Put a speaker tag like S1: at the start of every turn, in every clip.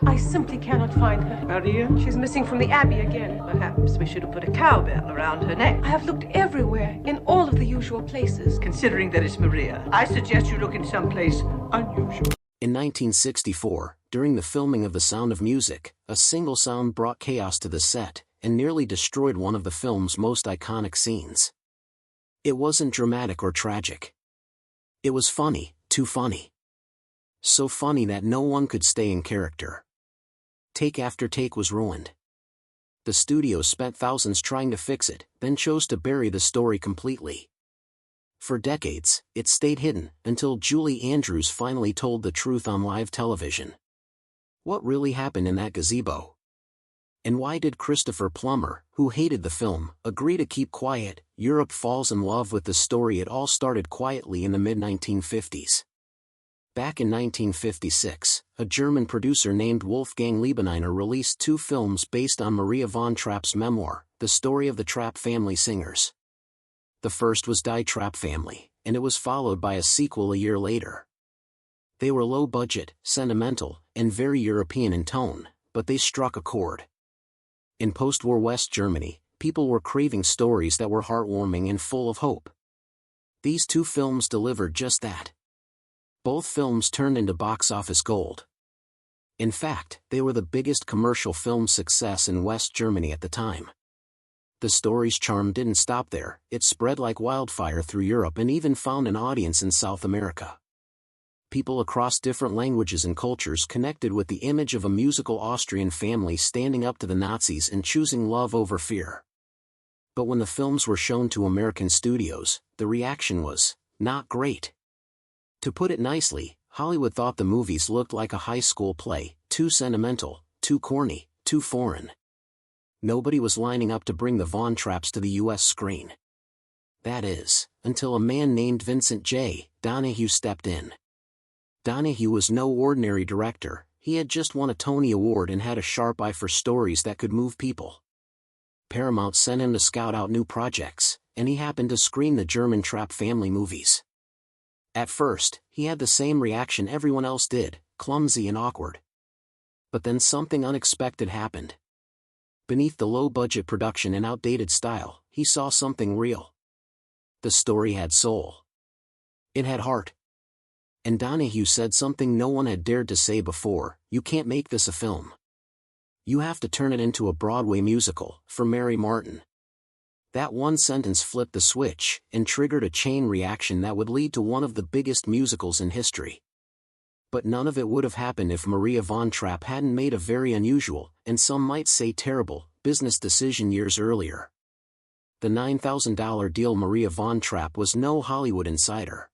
S1: I simply cannot find her.
S2: Maria?
S1: She's missing from the Abbey again.
S2: Perhaps we should have put a cowbell around her neck.
S1: I have looked everywhere, in all of the usual places.
S2: Considering that it's Maria, I suggest you look in someplace unusual.
S3: In 1964, during the filming of The Sound of Music, a single sound brought chaos to the set and nearly destroyed one of the film's most iconic scenes. It wasn't dramatic or tragic. It was funny, too funny. So funny that no one could stay in character. Take after take was ruined. The studio spent thousands trying to fix it, then chose to bury the story completely. For decades, it stayed hidden, until Julie Andrews finally told the truth on live television. What really happened in that gazebo? And why did Christopher Plummer, who hated the film, agree to keep quiet? Europe falls in love with the story. It all started quietly in the mid-1950s. Back in 1956, a German producer named Wolfgang Liebeniner released two films based on Maria von Trapp's memoir, The Story of the Trapp Family Singers. The first was Die Trapp Family, and it was followed by a sequel a year later. They were low-budget, sentimental, and very European in tone, but they struck a chord. In post-war West Germany, people were craving stories that were heartwarming and full of hope. These two films delivered just that. Both films turned into box office gold. In fact, they were the biggest commercial film success in West Germany at the time. The story's charm didn't stop there, it spread like wildfire through Europe and even found an audience in South America. People across different languages and cultures connected with the image of a musical Austrian family standing up to the Nazis and choosing love over fear. But when the films were shown to American studios, the reaction was not great. To put it nicely, Hollywood thought the movies looked like a high school play, too sentimental, too corny, too foreign. Nobody was lining up to bring the Von Trapps to the US screen. That is, until a man named Vincent J. Donahue stepped in. Donahue was no ordinary director, he had just won a Tony Award and had a sharp eye for stories that could move people. Paramount sent him to scout out new projects, and he happened to screen the German Trapp family movies. At first, he had the same reaction everyone else did, clumsy and awkward. But then something unexpected happened. Beneath the low-budget production and outdated style, he saw something real. The story had soul. It had heart. And Donahue said something no one had dared to say before: you can't make this a film. You have to turn it into a Broadway musical, for Mary Martin. That one sentence flipped the switch, and triggered a chain reaction that would lead to one of the biggest musicals in history. But none of it would have happened if Maria von Trapp hadn't made a very unusual, and some might say terrible, business decision years earlier. The $9,000 deal. Maria von Trapp was no Hollywood insider.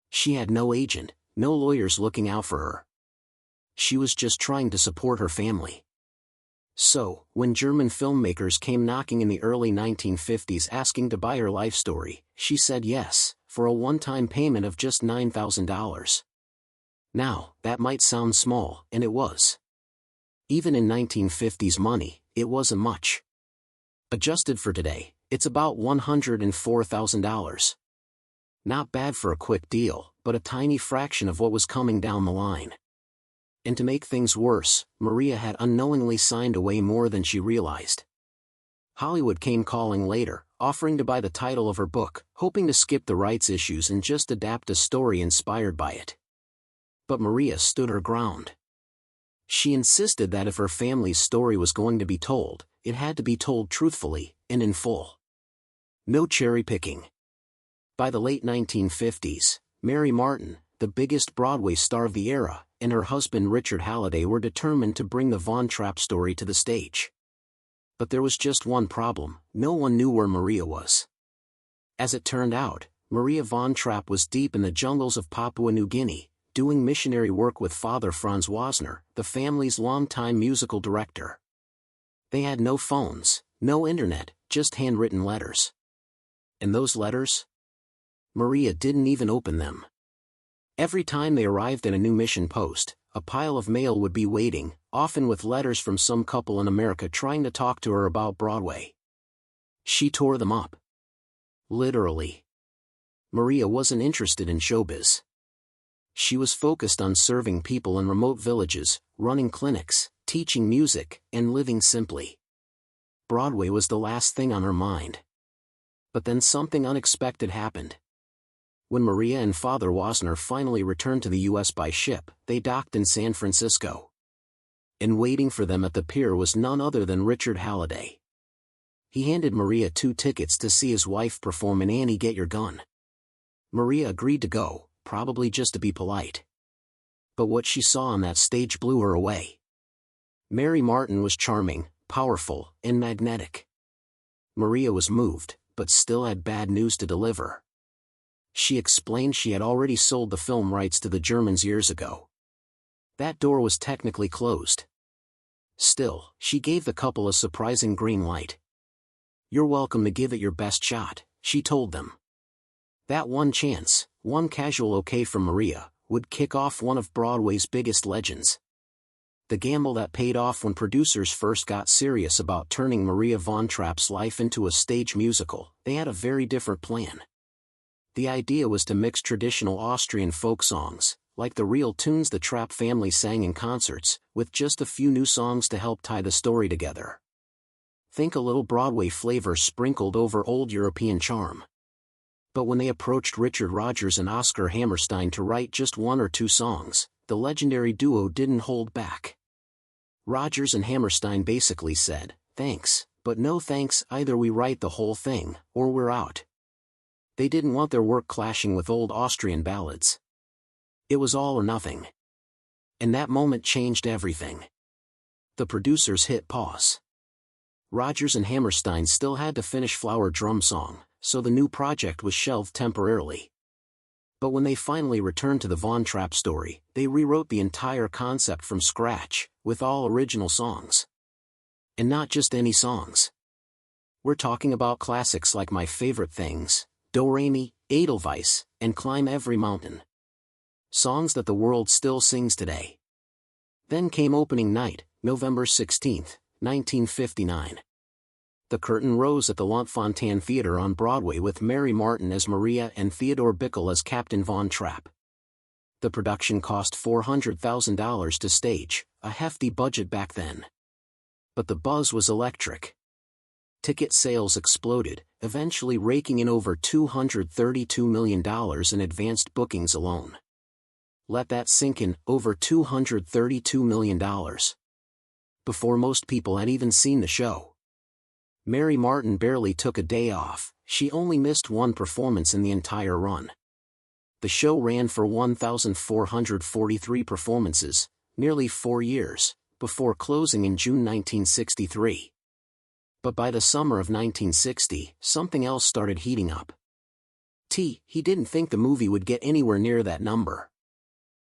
S3: She had no agent, no lawyers looking out for her. She was just trying to support her family. So, when German filmmakers came knocking in the early 1950s asking to buy her life story, she said yes, for a one-time payment of just $9,000. Now, that might sound small, and it was. Even in 1950s money, it wasn't much. Adjusted for today, it's about $104,000. Not bad for a quick deal, but a tiny fraction of what was coming down the line. And to make things worse, Maria had unknowingly signed away more than she realized. Hollywood came calling later, offering to buy the title of her book, hoping to skip the rights issues and just adapt a story inspired by it. But Maria stood her ground. She insisted that if her family's story was going to be told, it had to be told truthfully, and in full. No cherry-picking. By the late 1950s, Mary Martin, the biggest Broadway star of the era, and her husband Richard Halliday were determined to bring the Von Trapp story to the stage. But there was just one problem: no one knew where Maria was. As it turned out, Maria von Trapp was deep in the jungles of Papua New Guinea, doing missionary work with Father Franz Wasner, the family's longtime musical director. They had no phones, no internet, just handwritten letters. And those letters? Maria didn't even open them. Every time they arrived at a new mission post, a pile of mail would be waiting, often with letters from some couple in America trying to talk to her about Broadway. She tore them up. Literally. Maria wasn't interested in showbiz. She was focused on serving people in remote villages, running clinics, teaching music, and living simply. Broadway was the last thing on her mind. But then something unexpected happened. When Maria and Father Wasner finally returned to the U.S. by ship, they docked in San Francisco. And waiting for them at the pier was none other than Richard Halliday. He handed Maria 2 tickets to see his wife perform in Annie Get Your Gun. Maria agreed to go, probably just to be polite. But what she saw on that stage blew her away. Mary Martin was charming, powerful, and magnetic. Maria was moved, but still had bad news to deliver. She explained she had already sold the film rights to the Germans years ago. That door was technically closed. Still, she gave the couple a surprising green light. "You're welcome to give it your best shot," she told them. That one chance, one casual okay from Maria, would kick off one of Broadway's biggest legends. The gamble that paid off when producers first got serious about turning Maria von Trapp's life into a stage musical. They had a very different plan. The idea was to mix traditional Austrian folk songs, like the real tunes the Trapp family sang in concerts, with just a few new songs to help tie the story together. Think a little Broadway flavor sprinkled over old European charm. But when they approached Richard Rodgers and Oscar Hammerstein to write just 1 or 2 songs, the legendary duo didn't hold back. Rodgers and Hammerstein basically said, "Thanks, but no thanks, either we write the whole thing, or we're out." They didn't want their work clashing with old Austrian ballads. It was all or nothing. And that moment changed everything. The producers hit pause. Rodgers and Hammerstein still had to finish Flower Drum Song, so the new project was shelved temporarily. But when they finally returned to the Von Trapp story, they rewrote the entire concept from scratch, with all original songs. And not just any songs. We're talking about classics like My Favorite Things, Do-Re-Mi, Edelweiss, and Climb Every Mountain. Songs that the world still sings today. Then came opening night, November 16, 1959. The curtain rose at the Luntfontein Theater on Broadway with Mary Martin as Maria and Theodore Bikel as Captain Von Trapp. The production cost $400,000 to stage, a hefty budget back then. But the buzz was electric. Ticket sales exploded, eventually raking in over $232 million in advanced bookings alone. Let that sink in, over $232 million. Before most people had even seen the show. Mary Martin barely took a day off, she only missed 1 performance in the entire run. The show ran for 1,443 performances, nearly 4 years, before closing in June 1963. But by the summer of 1960, something else started heating up. He didn't think the movie would get anywhere near that number.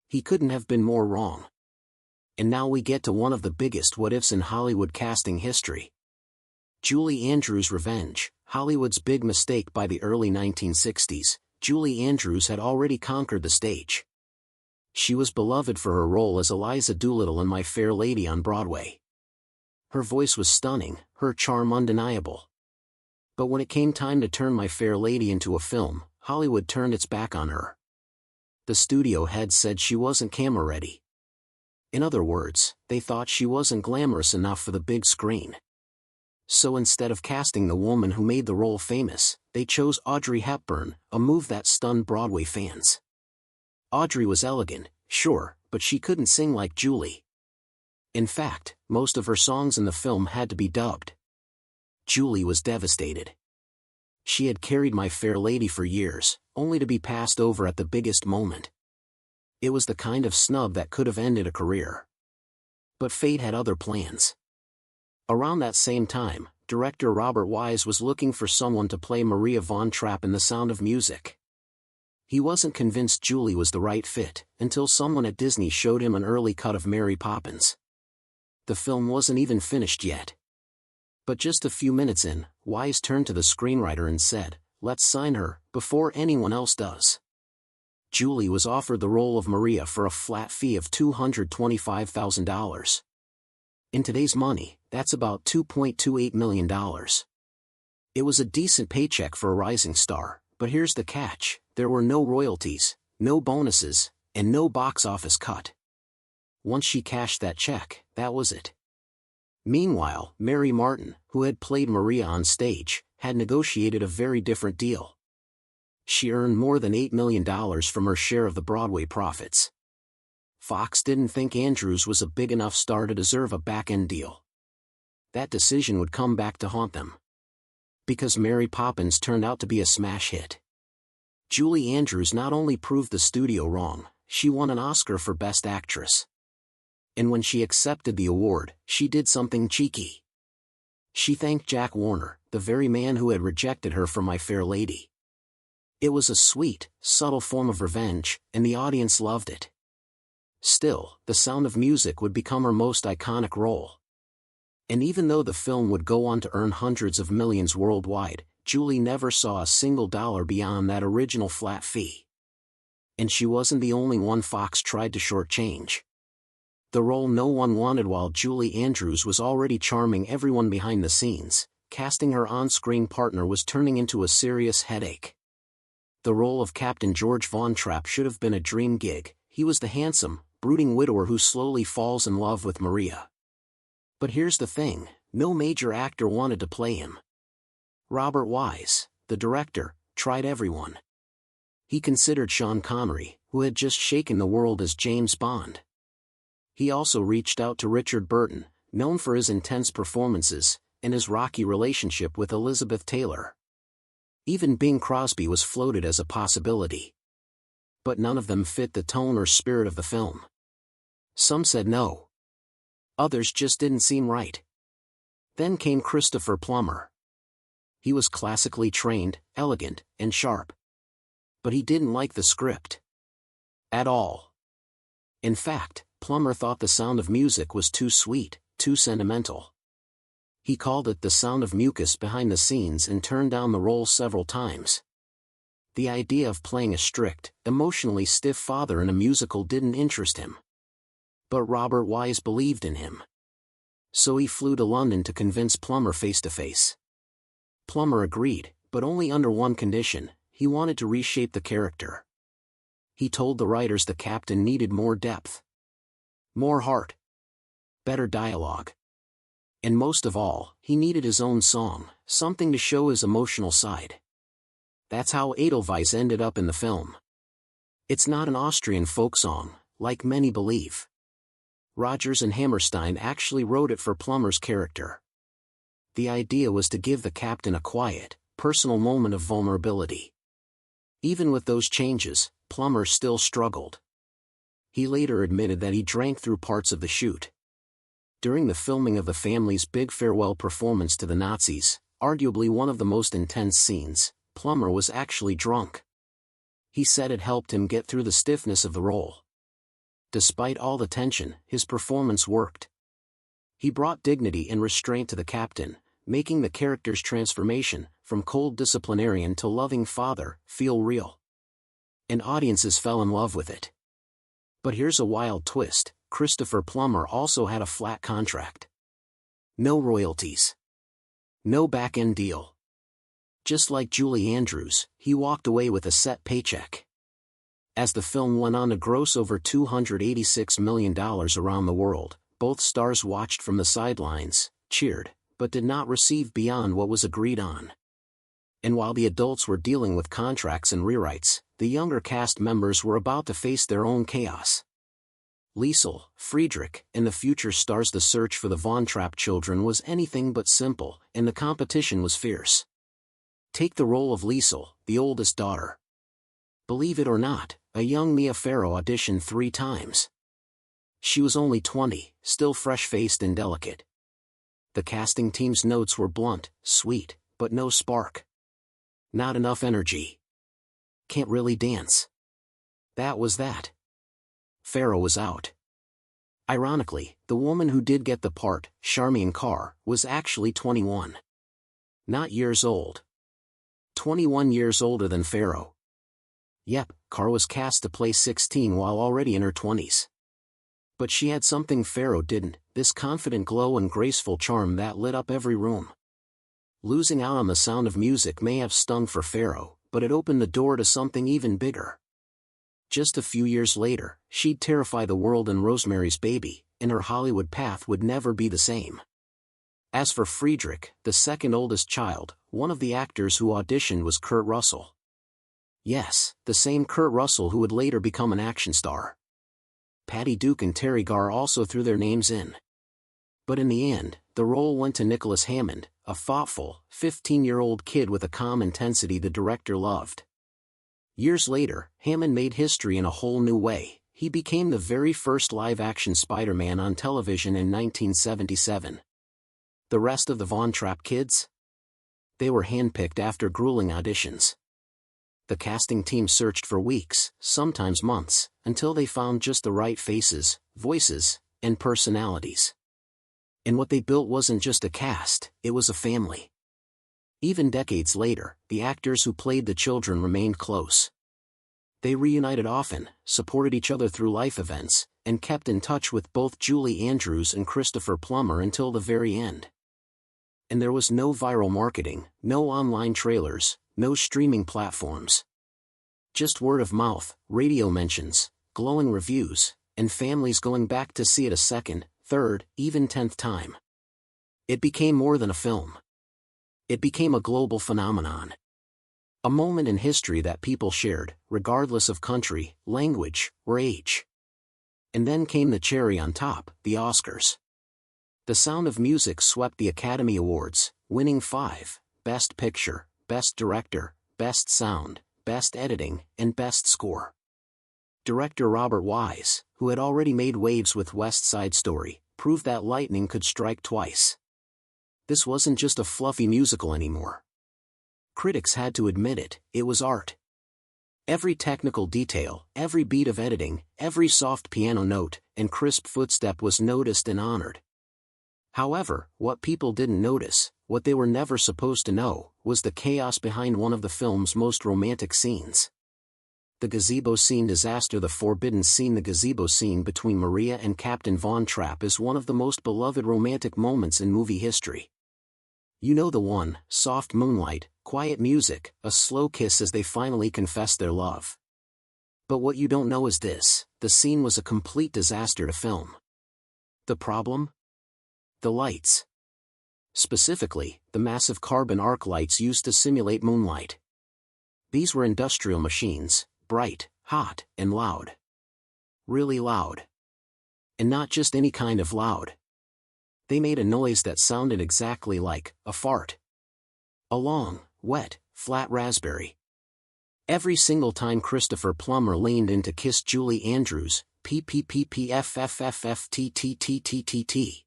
S3: He couldn't have been more wrong. And now we get to one of the biggest what-ifs in Hollywood casting history. Julie Andrews' Revenge, Hollywood's big mistake. By the early 1960s, Julie Andrews had already conquered the stage. She was beloved for her role as Eliza Doolittle in My Fair Lady on Broadway. Her voice was stunning, her charm undeniable. But when it came time to turn My Fair Lady into a film, Hollywood turned its back on her. The studio head said she wasn't camera ready. In other words, they thought she wasn't glamorous enough for the big screen. So instead of casting the woman who made the role famous, they chose Audrey Hepburn, a move that stunned Broadway fans. Audrey was elegant, sure, but she couldn't sing like Julie. In fact, most of her songs in the film had to be dubbed. Julie was devastated. She had carried My Fair Lady for years, only to be passed over at the biggest moment. It was the kind of snub that could have ended a career. But fate had other plans. Around that same time, director Robert Wise was looking for someone to play Maria von Trapp in The Sound of Music. He wasn't convinced Julie was the right fit, until someone at Disney showed him an early cut of Mary Poppins. The film wasn't even finished yet. But just a few minutes in, Wise turned to the screenwriter and said, "Let's sign her, before anyone else does." Julie was offered the role of Maria for a flat fee of $225,000. In today's money, that's about $2.28 million. It was a decent paycheck for a rising star, but here's the catch: there were no royalties, no bonuses, and no box office cut. Once she cashed that check, that was it. Meanwhile, Mary Martin, who had played Maria on stage, had negotiated a very different deal. She earned more than $8 million from her share of the Broadway profits. Fox didn't think Andrews was a big enough star to deserve a back-end deal. That decision would come back to haunt them. Because Mary Poppins turned out to be a smash hit. Julie Andrews not only proved the studio wrong, she won an Oscar for Best Actress. And when she accepted the award, she did something cheeky. She thanked Jack Warner, the very man who had rejected her for My Fair Lady. It was a sweet, subtle form of revenge, and the audience loved it. Still, The Sound of Music would become her most iconic role. And even though the film would go on to earn hundreds of millions worldwide, Julie never saw a single dollar beyond that original flat fee. And she wasn't the only one Fox tried to shortchange. The role no one wanted while Julie Andrews was already charming everyone behind the scenes, casting her on-screen partner was turning into a serious headache. The role of Captain George Von Trapp should have been a dream gig. He was the handsome, brooding widower who slowly falls in love with Maria. But here's the thing, no major actor wanted to play him. Robert Wise, the director, tried everyone. He considered Sean Connery, who had just shaken the world as James Bond. He also reached out to Richard Burton, known for his intense performances, and his rocky relationship with Elizabeth Taylor. Even Bing Crosby was floated as a possibility. But none of them fit the tone or spirit of the film. Some said no. Others just didn't seem right. Then came Christopher Plummer. He was classically trained, elegant, and sharp. But he didn't like the script. At all. In fact, Plummer thought The Sound of Music was too sweet, too sentimental. He called it The Sound of Mucus behind the scenes and turned down the role several times. The idea of playing a strict, emotionally stiff father in a musical didn't interest him. But Robert Wise believed in him. So he flew to London to convince Plummer face-to-face. Plummer agreed, but only under one condition: he wanted to reshape the character. He told the writers the captain needed more depth. More heart. Better dialogue. And most of all, he needed his own song, something to show his emotional side. That's how Edelweiss ended up in the film. It's not an Austrian folk song, like many believe. Rodgers and Hammerstein actually wrote it for Plummer's character. The idea was to give the captain a quiet, personal moment of vulnerability. Even with those changes, Plummer still struggled. He later admitted that he drank through parts of the shoot. During the filming of the family's big farewell performance to the Nazis, arguably one of the most intense scenes, Plummer was actually drunk. He said it helped him get through the stiffness of the role. Despite all the tension, his performance worked. He brought dignity and restraint to the captain, making the character's transformation, from cold disciplinarian to loving father, feel real. And audiences fell in love with it. But here's a wild twist: Christopher Plummer also had a flat contract. No royalties. No back-end deal. Just like Julie Andrews, he walked away with a set paycheck. As the film went on to gross over $286 million around the world, both stars watched from the sidelines, cheered, but did not receive beyond what was agreed on. And while the adults were dealing with contracts and rewrites, the younger cast members were about to face their own chaos. Liesl, Friedrich, and the future stars. The search for the Von Trapp children was anything but simple, and the competition was fierce. Take the role of Liesl, the oldest daughter. Believe it or not, a young Mia Farrow auditioned 3 times. She was only 20, still fresh-faced and delicate. The casting team's notes were blunt, sweet, but no spark. Not enough energy. Can't really dance. That was that. Farrow was out. Ironically, the woman who did get the part, Charmian Carr, was actually 21. Not years old. 21 years older than Farrow. Yep, Carr was cast to play 16 while already in her 20s. But she had something Farrow didn't, this confident glow and graceful charm that lit up every room. Losing out on The Sound of Music may have stung for Farrow, but it opened the door to something even bigger. Just a few years later, she'd terrify the world in Rosemary's Baby, and her Hollywood path would never be the same. As for Friedrich, the second oldest child, one of the actors who auditioned was Kurt Russell. Yes, the same Kurt Russell who would later become an action star. Patty Duke and Terry Garr also threw their names in. But in the end, the role went to Nicholas Hammond, a thoughtful, 15-year-old kid with a calm intensity the director loved. Years later, Hammond made history in a whole new way. He became the very first live-action Spider-Man on television in 1977. The rest of the Von Trapp kids? They were handpicked after grueling auditions. The casting team searched for weeks, sometimes months, until they found just the right faces, voices, and personalities. And what they built wasn't just a cast, it was a family. Even decades later, the actors who played the children remained close. They reunited often, supported each other through life events, and kept in touch with both Julie Andrews and Christopher Plummer until the very end. And there was no viral marketing, no online trailers, no streaming platforms. Just word of mouth, radio mentions, glowing reviews, and families going back to see it a second, third, even 10th time. It became more than a film. It became a global phenomenon. A moment in history that people shared, regardless of country, language, or age. And then came the cherry on top, the Oscars. The Sound of Music swept the Academy Awards, winning 5, Best Picture, Best Director, Best Sound, Best Editing, and Best Score. Director Robert Wise, who had already made waves with West Side Story, proved that lightning could strike twice. This wasn't just a fluffy musical anymore. Critics had to admit it, it was art. Every technical detail, every beat of editing, every soft piano note, and crisp footstep was noticed and honored. However, what people didn't notice, what they were never supposed to know, was the chaos behind one of the film's most romantic scenes. The gazebo scene disaster. The forbidden scene. The gazebo scene between Maria and Captain Von Trapp is one of the most beloved romantic moments in movie history. You know the one: soft moonlight, quiet music, a slow kiss as they finally confess their love. But what you don't know is this: the scene was a complete disaster to film. The problem? The lights. Specifically, the massive carbon arc lights used to simulate moonlight. These were industrial machines, bright, hot, and loud. Really loud. And not just any kind of loud. They made a noise that sounded exactly like a fart. A long, wet, flat raspberry. Every single time Christopher Plummer leaned in to kiss Julie Andrews, PPPPFFFFTTTTTT.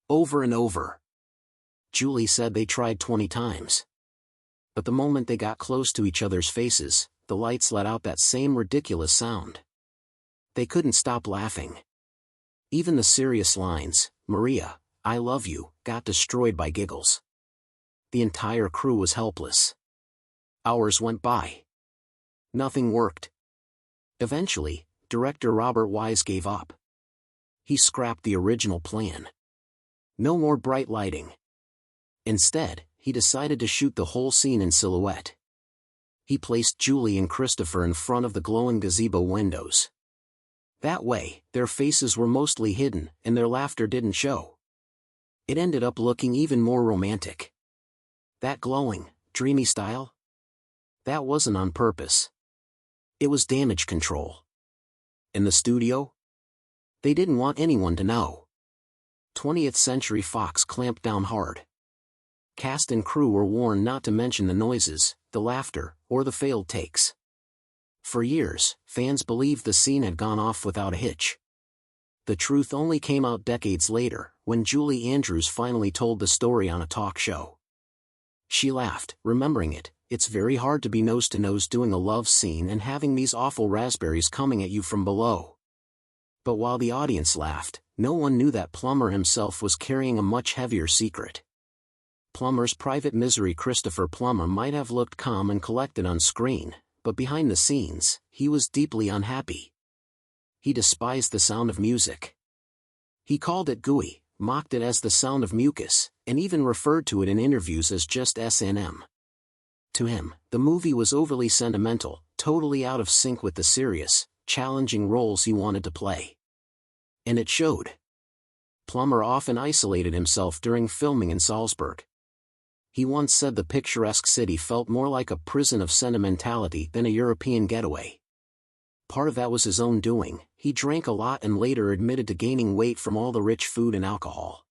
S3: Over and over. Julie said they tried 20 times. But the moment they got close to each other's faces, the lights let out that same ridiculous sound. They couldn't stop laughing. Even the serious lines, "Maria, I love you," got destroyed by giggles. The entire crew was helpless. Hours went by. Nothing worked. Eventually, director Robert Wise gave up. He scrapped the original plan. No more bright lighting. Instead, he decided to shoot the whole scene in silhouette. He placed Julie and Christopher in front of the glowing gazebo windows. That way, their faces were mostly hidden, and their laughter didn't show. It ended up looking even more romantic. That glowing, dreamy style? That wasn't on purpose. It was damage control. In the studio? They didn't want anyone to know. 20th Century Fox clamped down hard. Cast and crew were warned not to mention the noises, the laughter, or the failed takes. For years, fans believed the scene had gone off without a hitch. The truth only came out decades later, when Julie Andrews finally told the story on a talk show. She laughed, remembering it. "It's very hard to be nose-to-nose doing a love scene and having these awful raspberries coming at you from below." But while the audience laughed, no one knew that Plummer himself was carrying a much heavier secret. Plummer's private misery. Christopher Plummer might have looked calm and collected on screen, but behind the scenes, he was deeply unhappy. He despised the Sound of Music. He called it gooey, mocked it as the sound of mucus, and even referred to it in interviews as just S&M. To him, the movie was overly sentimental, totally out of sync with the serious, challenging roles he wanted to play. And it showed. Plummer often isolated himself during filming in Salzburg. He once said the picturesque city felt more like a prison of sentimentality than a European getaway. Part of that was his own doing. He drank a lot and later admitted to gaining weight from all the rich food and alcohol.